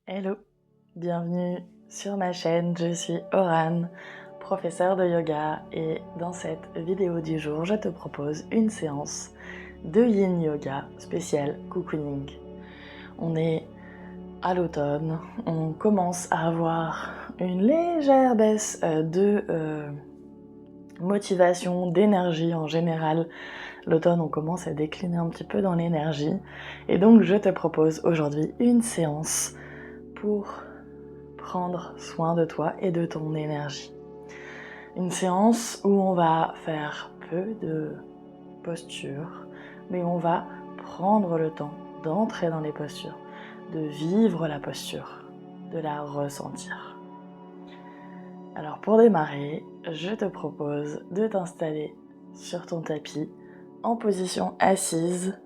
Hello, bienvenue sur ma chaîne, je suis Oran, professeure de yoga et dans cette vidéo du jour, je te propose une séance de Yin Yoga spéciale cocooning. On est à l'automne, on commence à avoir une légère baisse de motivation, d'énergie en général. L'automne, on commence à décliner un petit peu dans l'énergie et donc je te propose aujourd'hui une séance pour prendre soin de toi et de ton énergie. Une séance où on va faire peu de postures, mais on va prendre le temps d'entrer dans les postures, de vivre la posture, de la ressentir. Alors pour démarrer, je te propose de t'installer sur ton tapis en position assise.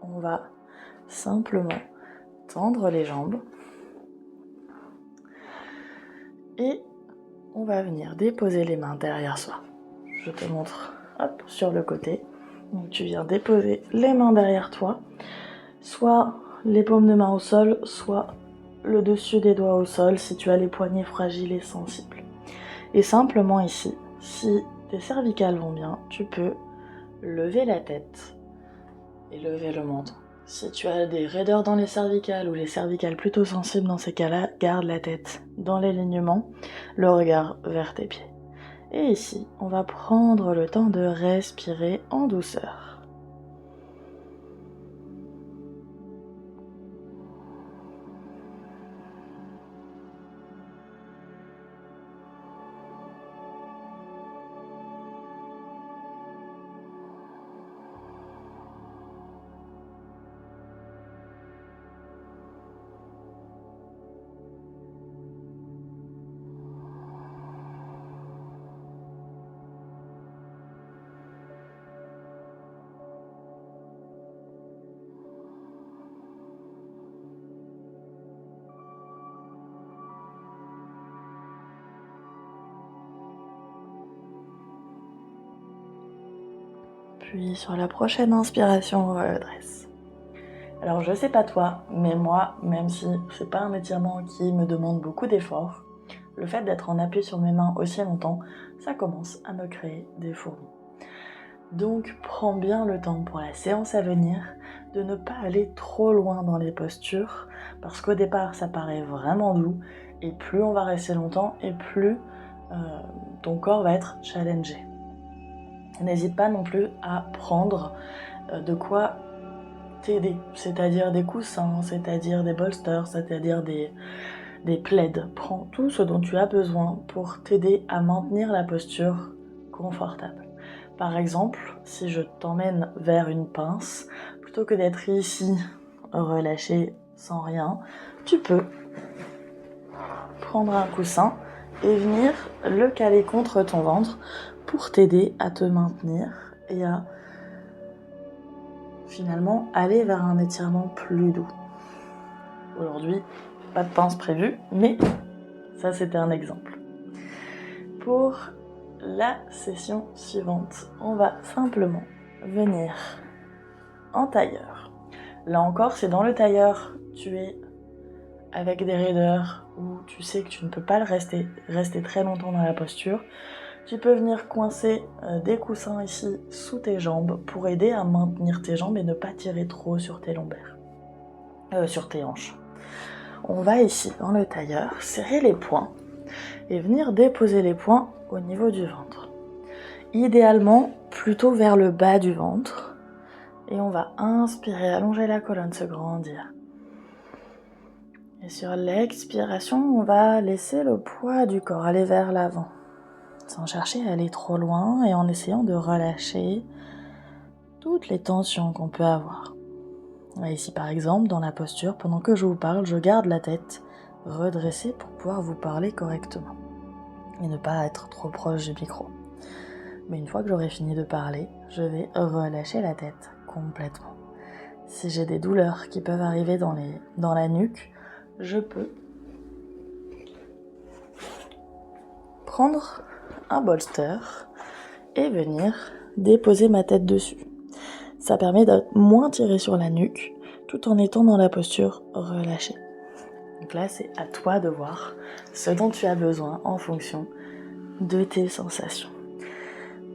On va simplement tendre les jambes et on va venir déposer les mains derrière soi. Je te montre sur le côté. Donc tu viens déposer les mains derrière toi, soit les paumes de main au sol, soit le dessus des doigts au sol si tu as les poignets fragiles et sensibles. Et simplement ici, si tes cervicales vont bien, tu peux lever la tête et lever le menton. Si tu as des raideurs dans les cervicales ou les cervicales plutôt sensibles dans ces cas-là, garde la tête dans l'alignement, le regard vers tes pieds. Et ici, on va prendre le temps de respirer en douceur. Puis sur la prochaine inspiration, on redresse. Alors je sais pas toi, mais moi, même si c'est pas un étirement qui me demande beaucoup d'efforts, le fait d'être en appui sur mes mains aussi longtemps, ça commence à me créer des fourmis. Donc prends bien le temps pour la séance à venir de ne pas aller trop loin dans les postures, parce qu'au départ ça paraît vraiment doux, et plus on va rester longtemps, et plus ton corps va être challengé. N'hésite pas non plus à prendre de quoi t'aider, c'est-à-dire des coussins, c'est-à-dire des bolsters, c'est-à-dire des plaids. Prends tout ce dont tu as besoin pour t'aider à maintenir la posture confortable. Par exemple, si je t'emmène vers une pince, plutôt que d'être ici relâché sans rien, tu peux prendre un coussin et venir le caler contre ton ventre pour t'aider à te maintenir et à finalement aller vers un étirement plus doux. Aujourd'hui, pas de pince prévue, mais ça c'était un exemple. Pour la session suivante, on va simplement venir en tailleur. Là encore, c'est dans le tailleur, tu es avec des raideurs où tu sais que tu ne peux pas rester très longtemps dans la posture. Tu peux venir coincer des coussins ici sous tes jambes pour aider à maintenir tes jambes et ne pas tirer trop sur tes lombaires, sur tes hanches. On va ici dans le tailleur serrer les poings et venir déposer les poings au niveau du ventre. Idéalement plutôt vers le bas du ventre. Et on va inspirer, allonger la colonne, se grandir. Et sur l'expiration, on va laisser le poids du corps aller vers l'avant, sans chercher à aller trop loin et en essayant de relâcher toutes les tensions qu'on peut avoir. Et ici par exemple, dans la posture, pendant que je vous parle, je garde la tête redressée pour pouvoir vous parler correctement et ne pas être trop proche du micro. Mais une fois que j'aurai fini de parler, je vais relâcher la tête complètement. Si j'ai des douleurs qui peuvent arriver dans la nuque, je peux prendre un bolster et venir déposer ma tête dessus. Ça permet de moins tirer sur la nuque tout en étant dans la posture relâchée. Donc là, c'est à toi de voir ce dont tu as besoin en fonction de tes sensations.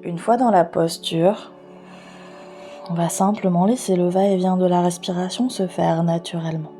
Une fois dans la posture, on va simplement laisser le va-et-vient de la respiration se faire naturellement.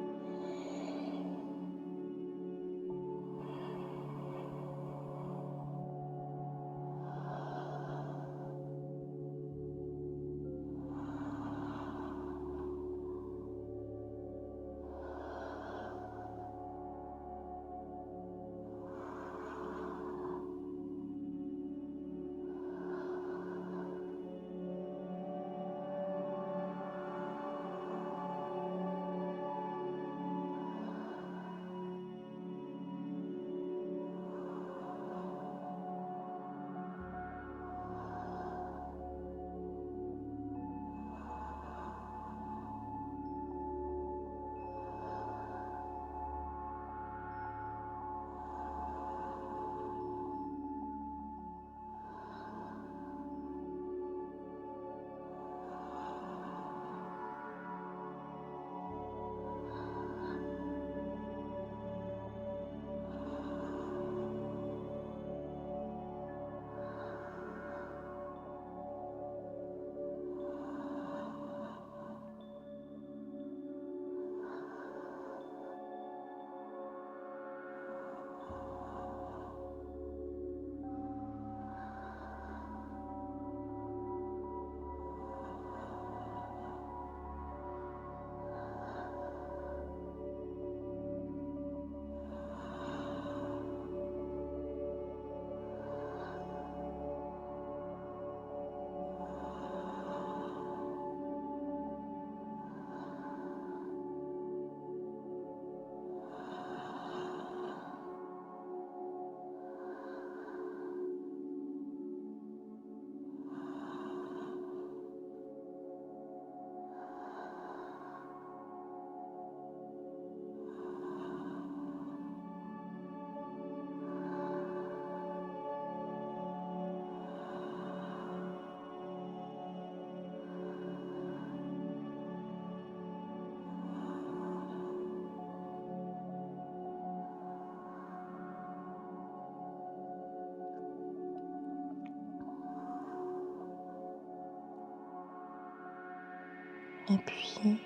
Et puis,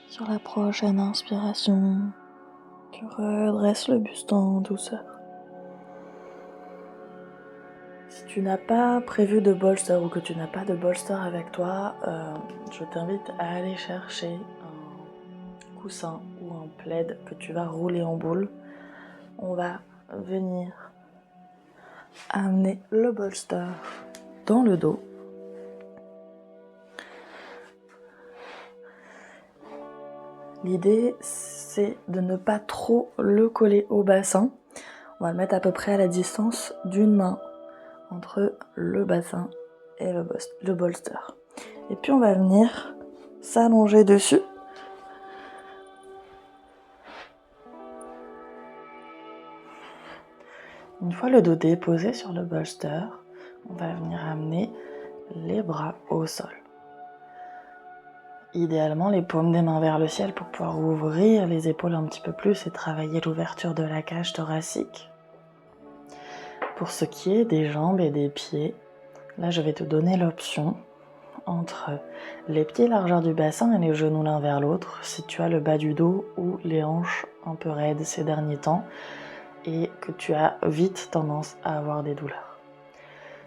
sur la prochaine inspiration, tu redresses le buste en douceur. Si tu n'as pas prévu de bolster ou que tu n'as pas de bolster avec toi, je t'invite à aller chercher un coussin ou un plaid que tu vas rouler en boule. On va venir amener le bolster dans le dos. L'idée, c'est de ne pas trop le coller au bassin. On va le mettre à peu près à la distance d'une main entre le bassin et le bolster. Et puis on va venir s'allonger dessus. Une fois le dos déposé sur le bolster, on va venir amener les bras au sol. Idéalement, les paumes des mains vers le ciel pour pouvoir ouvrir les épaules un petit peu plus et travailler l'ouverture de la cage thoracique. Pour ce qui est des jambes et des pieds, là je vais te donner l'option entre les pieds largeur du bassin et les genoux l'un vers l'autre si tu as le bas du dos ou les hanches un peu raides ces derniers temps et que tu as vite tendance à avoir des douleurs.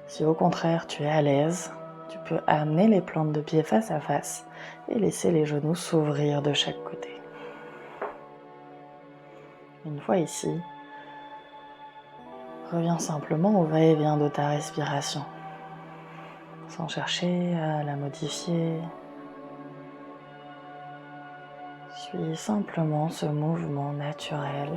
Si au contraire tu es à l'aise, tu peux amener les plantes de pied face à face et laisser les genoux s'ouvrir de chaque côté. Une fois ici, reviens simplement au va-et-vient de ta respiration, sans chercher à la modifier. Suis simplement ce mouvement naturel.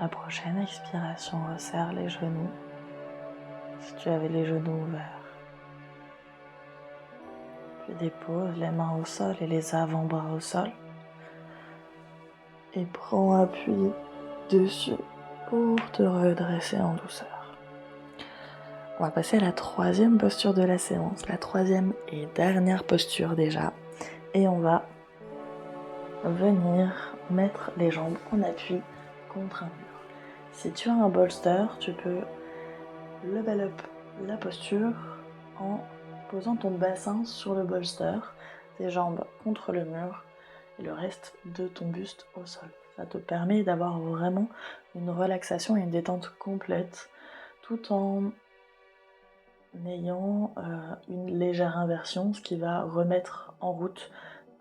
la prochaine expiration, resserre les genoux. Si tu avais les genoux ouverts. Puis dépose les mains au sol et les avant-bras au sol. Et prends appui dessus pour te redresser en douceur. On va passer à la troisième posture de la séance, la troisième et dernière posture déjà. Et on va venir mettre les jambes en appui contre un mur. Si tu as un bolster, tu peux level up la posture en posant ton bassin sur le bolster, tes jambes contre le mur et le reste de ton buste au sol. Ça te permet d'avoir vraiment une relaxation et une détente complète tout en ayant une légère inversion, ce qui va remettre en route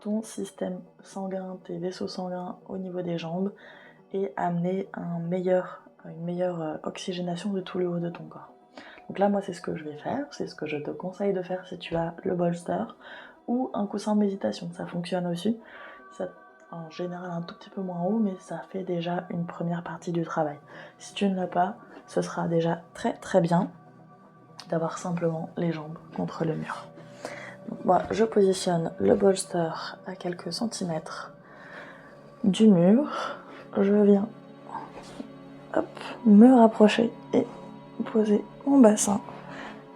ton système sanguin, tes vaisseaux sanguins au niveau des jambes et amener une meilleure oxygénation de tout le haut de ton corps. Donc là, moi, c'est ce que je vais faire, c'est ce que je te conseille de faire si tu as le bolster ou un coussin de méditation. Ça fonctionne aussi. Ça, en général, un tout petit peu moins haut, mais ça fait déjà une première partie du travail. Si tu ne l'as pas, ce sera déjà très très bien d'avoir simplement les jambes contre le mur. Donc moi, je positionne le bolster à quelques centimètres du mur. Je viens me rapprocher et poser mon bassin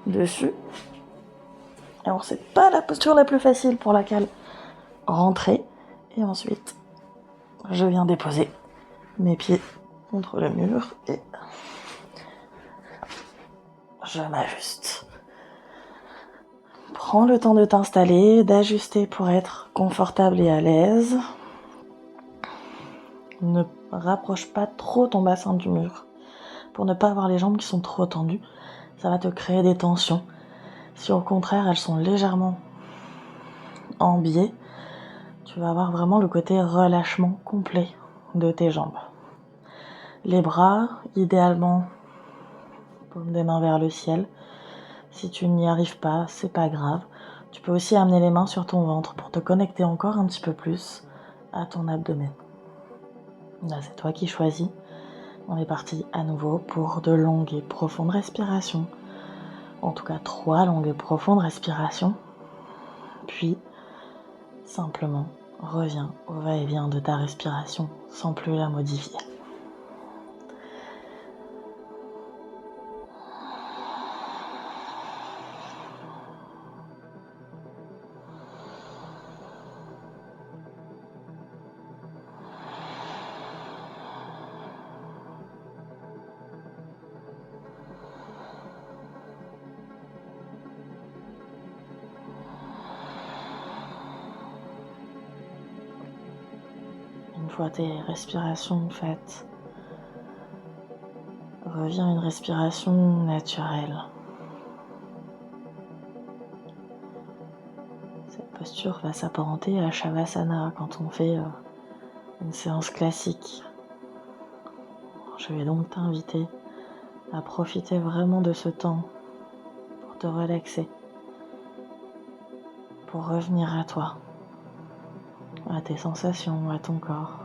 dessus. Alors c'est pas la posture la plus facile pour laquelle rentrer. Et ensuite, je viens déposer mes pieds contre le mur et je m'ajuste. Prends le temps de t'installer, d'ajuster pour être confortable et à l'aise. Ne rapproche pas trop ton bassin du mur pour ne pas avoir les jambes qui sont trop tendues. Ça va te créer des tensions. Si au contraire elles sont légèrement en biais, tu vas avoir vraiment le côté relâchement complet de tes jambes. Les bras, idéalement, paume des mains vers le ciel. Si tu n'y arrives pas, c'est pas grave. Tu peux aussi amener les mains sur ton ventre pour te connecter encore un petit peu plus à ton abdomen. Là, c'est toi qui choisis. On est parti à nouveau pour de longues et profondes respirations. En tout cas, 3 longues et profondes respirations. Puis, simplement, reviens au va-et-vient de ta respiration sans plus la modifier. Une fois tes respirations faites, reviens à une respiration naturelle. Cette posture va s'apparenter à Shavasana quand on fait une séance classique. Je vais donc t'inviter à profiter vraiment de ce temps pour te relaxer, pour revenir à toi, à tes sensations, à ton corps,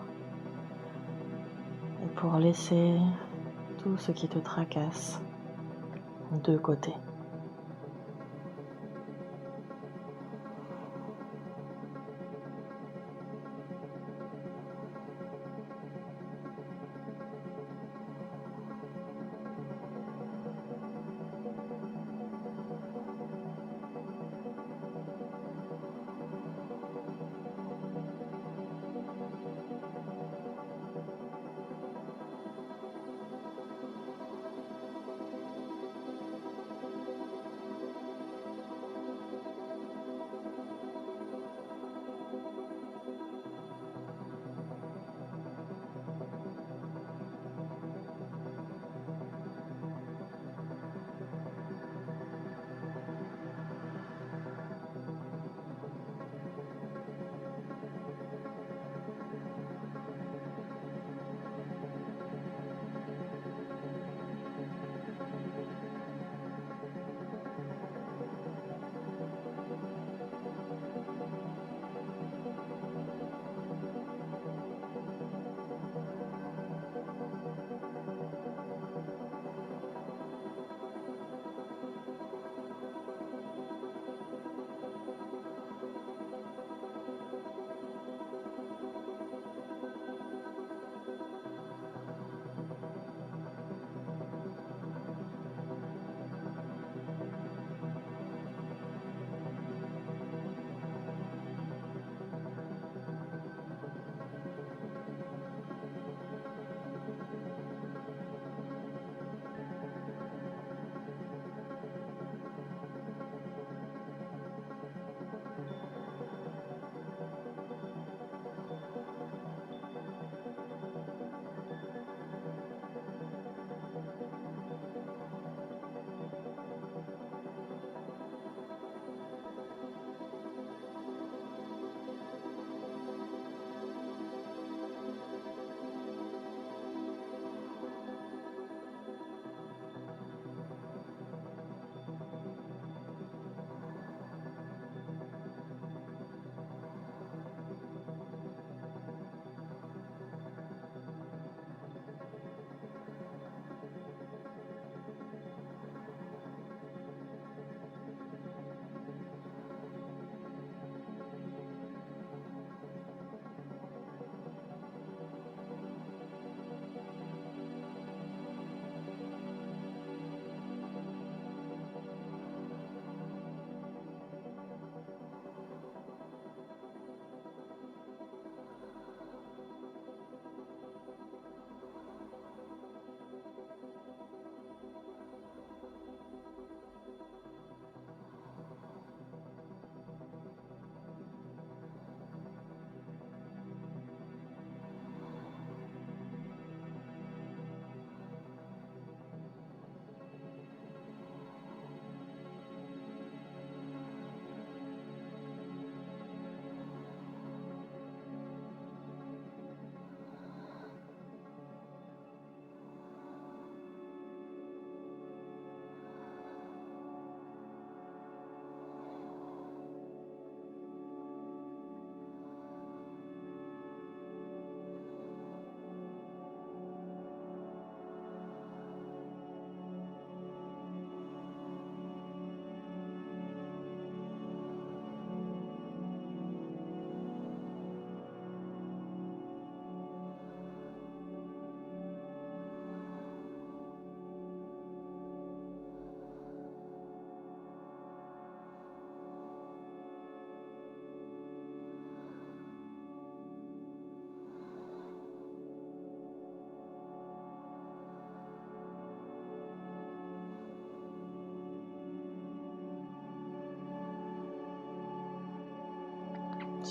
et pour laisser tout ce qui te tracasse de côté.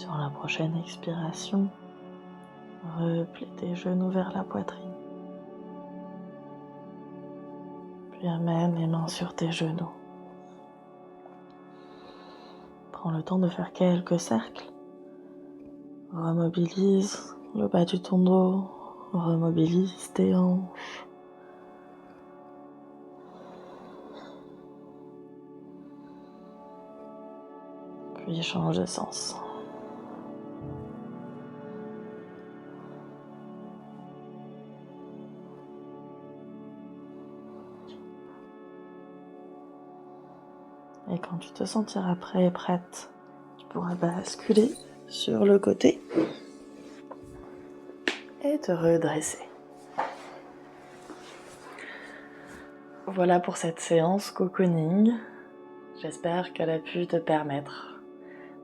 Sur la prochaine expiration, replie tes genoux vers la poitrine. Puis amène les mains sur tes genoux. Prends le temps de faire quelques cercles. Remobilise le bas du ton dos, remobilise tes hanches. Puis change de sens. Et quand tu te sentiras prêt et prête, tu pourras basculer sur le côté et te redresser. Voilà pour cette séance cocooning. J'espère qu'elle a pu te permettre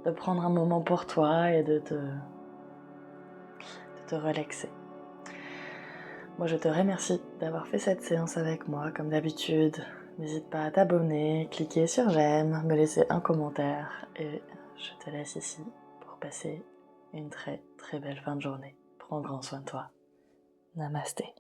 de prendre un moment pour toi et de te relaxer. Moi, je te remercie d'avoir fait cette séance avec moi, comme d'habitude. N'hésite pas à t'abonner, cliquer sur j'aime, me laisser un commentaire et je te laisse ici pour passer une très très belle fin de journée. Prends grand soin de toi. Namasté.